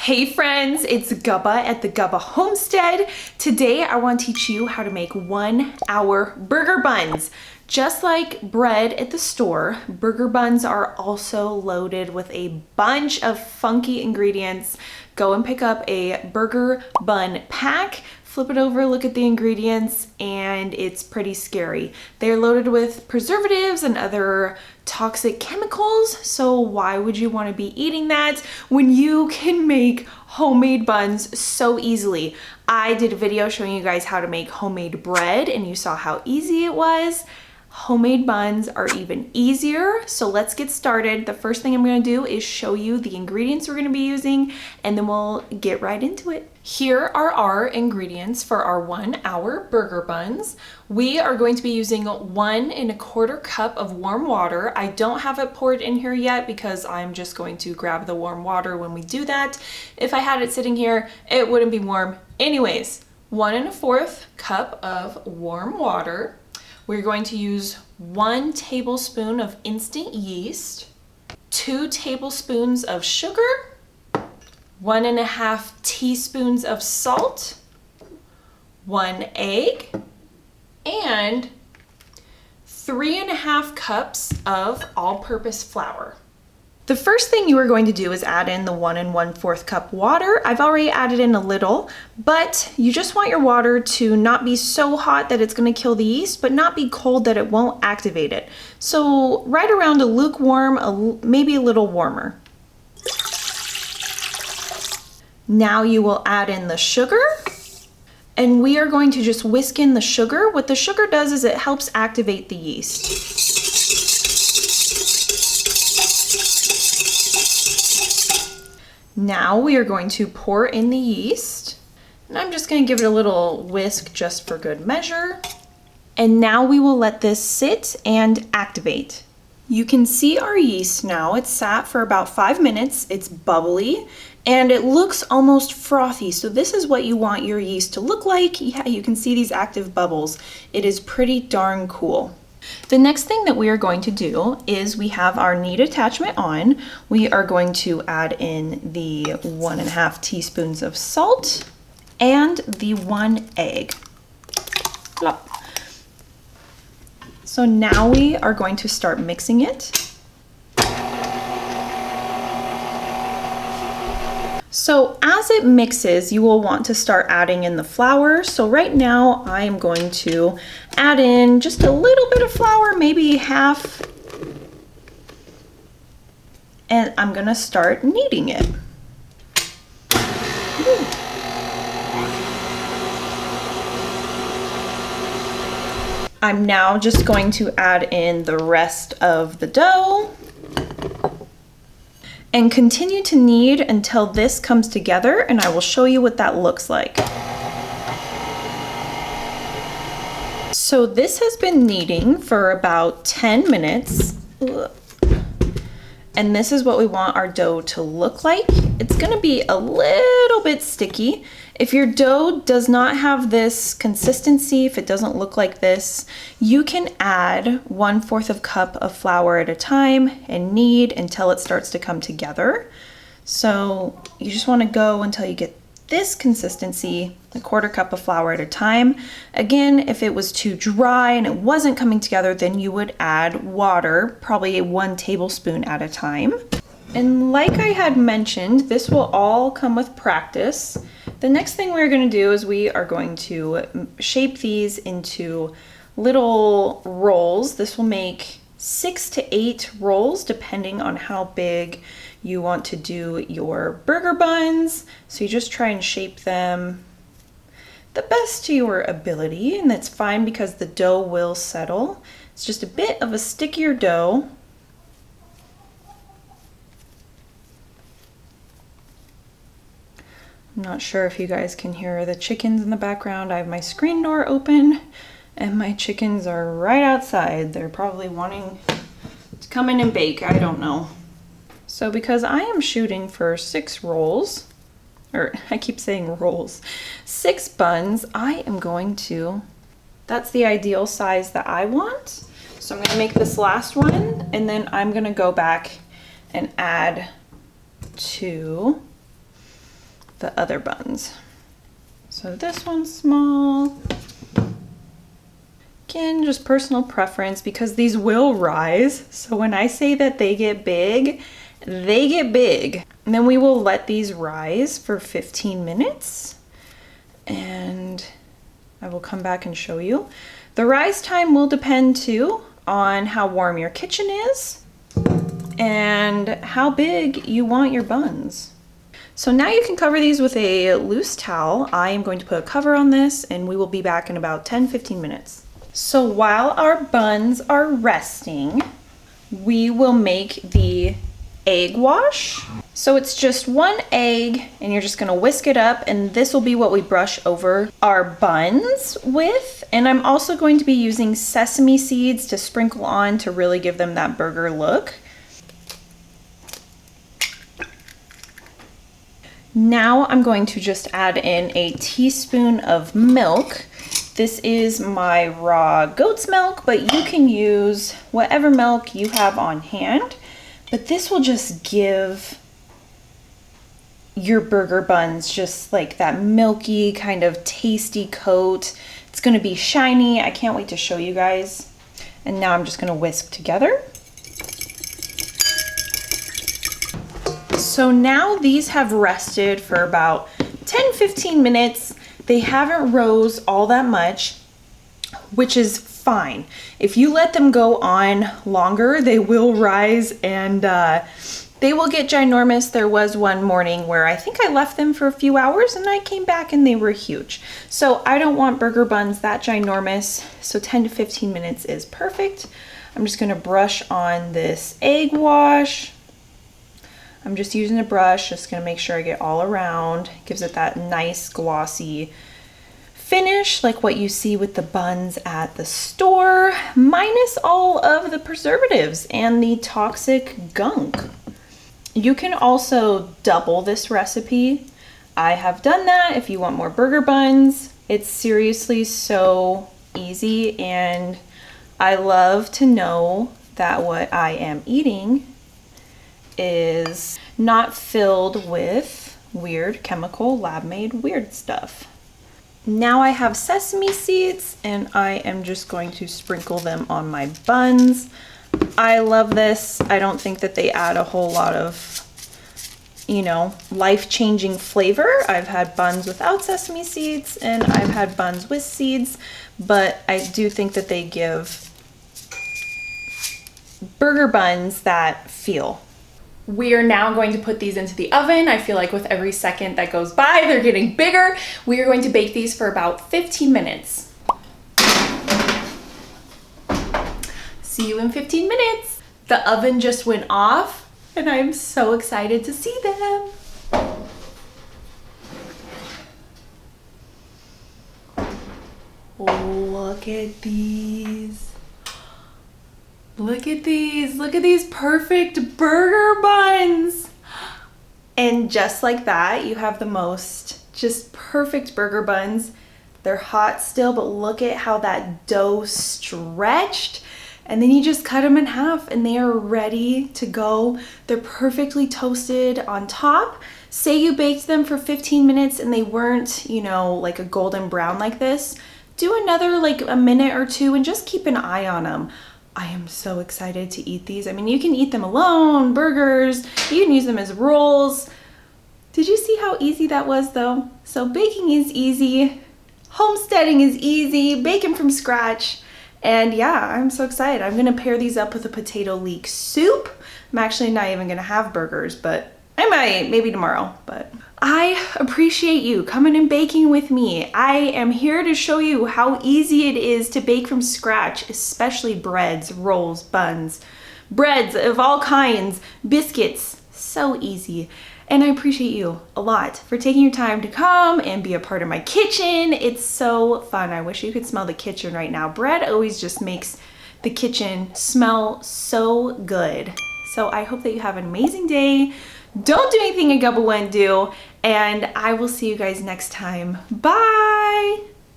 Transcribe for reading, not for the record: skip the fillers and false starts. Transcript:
Hey friends, it's Gubba at the Gubba Homestead. Today I want to teach you how to make 1 hour burger buns. Just like bread at the store, burger buns are also loaded with a bunch of funky ingredients. Go and pick up a burger bun pack, flip it over, look at the ingredients, and it's pretty scary. They're loaded with preservatives and other toxic chemicals, so why would you want to be eating that when you can make homemade buns so easily? I did a video showing you guys how to make homemade bread, and you saw how easy it was. Homemade buns are even easier, so let's get started. The first thing I'm going to do is show you the ingredients we're going to be using, and then we'll get right into it. Here are our ingredients for our 1 hour burger buns. We are going to be using 1 1/4 cup of warm water. I don't have it poured in here yet because I'm just going to grab the warm water when we do that. If I had it sitting here, it wouldn't be warm anyways. 1 1/4 cup of warm water. We're going to use 1 tablespoon of instant yeast, 2 tablespoons of sugar, 1 1/2 teaspoons of salt, 1 egg, and 3 1/2 cups of all-purpose flour. The first thing you are going to do is add in the 1 1/4 cup water. I've already added in a little, but you just want your water to not be so hot that it's going to kill the yeast, but not be cold that it won't activate it. So right around a lukewarm, maybe a little warmer. Now you will add in the sugar, and we are going to just whisk in the sugar. What the sugar does is it helps activate the yeast. Now we are going to pour in the yeast, and I'm just going to give it a little whisk just for good measure. And now we will let this sit and activate. You can see our yeast now. It's sat for about 5 minutes. It's bubbly and it looks almost frothy. So this is what you want your yeast to look like. Yeah, you can see these active bubbles. It is pretty darn cool. The next thing that we are going to do is we have our knead attachment on. We are going to add in the 1 1/2 teaspoons of salt and the 1 egg. Plop. So now we are going to start mixing it. So as it mixes, you will want to start adding in the flour. So right now I am going to add in just a little bit of flour, maybe half, and I'm gonna start kneading it. I'm now just going to add in the rest of the dough and continue to knead until this comes together, and I will show you what that looks like. So this has been kneading for about 10 minutes. And this is what we want our dough to look like. It's gonna be a little bit sticky. If your dough does not have this consistency, if it doesn't look like this, you can add 1/4 cup of flour at a time and knead until it starts to come together. So you just wanna go until you get this consistency, 1/4 cup of flour at a time. Again, if it was too dry and it wasn't coming together, then you would add water, probably 1 tablespoon at a time. And like I had mentioned, this will all come with practice. The next thing we're going to do is we are going to shape these into little rolls. This will make 6 to 8 rolls depending on how big you want to do your burger buns. So you just try and shape them the best to your ability, and that's fine because the dough will settle. It's just a bit of a stickier dough. I'm not sure if you guys can hear the chickens in the background. I have my screen door open and my chickens are right outside. They're probably wanting to come in and bake. I don't know. So because I am shooting for 6 rolls, or I keep saying rolls, 6 buns, I am going to, that's the ideal size that I want. So I'm gonna make this last one, and then I'm gonna go back and add 2 the other buns. So this one's small. Again, just personal preference because these will rise. So when I say that they get big, they get big. And then we will let these rise for 15 minutes. And I will come back and show you. The rise time will depend too on how warm your kitchen is and how big you want your buns. So now you can cover these with a loose towel. I am going to put a cover on this and we will be back in about 10-15 minutes. So while our buns are resting, we will make the egg wash. So it's just 1 egg and you're just gonna whisk it up, and this will be what we brush over our buns with. And I'm also going to be using sesame seeds to sprinkle on to really give them that burger look. Now I'm going to just add in a teaspoon of milk. This is my raw goat's milk, but you can use whatever milk you have on hand. But this will just give your burger buns just like that milky kind of tasty coat. It's gonna be shiny. I can't wait to show you guys. And now I'm just gonna whisk together. So now these have rested for about 10-15 minutes. They haven't rose all that much, which is fine. If you let them go on longer, they will rise and they will get ginormous. There was one morning where I think I left them for a few hours and I came back and they were huge. So I don't want burger buns that ginormous. So 10-15 minutes is perfect. I'm just gonna brush on this egg wash. I'm just using a brush, just gonna make sure I get all around. Gives it that nice glossy finish like what you see with the buns at the store, minus all of the preservatives and the toxic gunk. You can also double this recipe. I have done that if you want more burger buns. It's seriously so easy, and I love to know that what I am eating is not filled with weird chemical lab-made weird stuff. Now I have sesame seeds and I am just going to sprinkle them on my buns. I love this. I don't think that they add a whole lot of, you know, life-changing flavor. I've had buns without sesame seeds and I've had buns with seeds, but I do think that they give burger buns that feel. We are now going to put these into the oven. I feel like with every second that goes by, they're getting bigger. We are going to bake these for about 15 minutes. See you in 15 minutes. The oven just went off and I'm so excited to see them. Look at these. Look at these. Look at these perfect burger buns. And just like that, you have the most just perfect burger buns. They're hot still, but look at how that dough stretched. And then you just cut them in half and they are ready to go. They're perfectly toasted on top. Say you baked them for 15 minutes and they weren't, you know, like a golden brown like this. Do another like a minute or two and just keep an eye on them. I am so excited to eat these. I mean, you can eat them alone, burgers, you can use them as rolls. Did you see how easy that was though? So baking is easy, homesteading is easy, baking from scratch. And yeah, I'm so excited. I'm gonna pair these up with a potato leek soup. I'm actually not even gonna have burgers, but I might, maybe tomorrow, but I appreciate you coming and baking with me. I am here to show you how easy it is to bake from scratch, especially breads, rolls, buns, breads of all kinds, biscuits, so easy. And I appreciate you a lot for taking your time to come and be a part of my kitchen. It's so fun. I wish you could smell the kitchen right now. Bread always just makes the kitchen smell so good. So I hope that you have an amazing day. Don't do anything a gubba wouldn't do, and I will see you guys next time. Bye!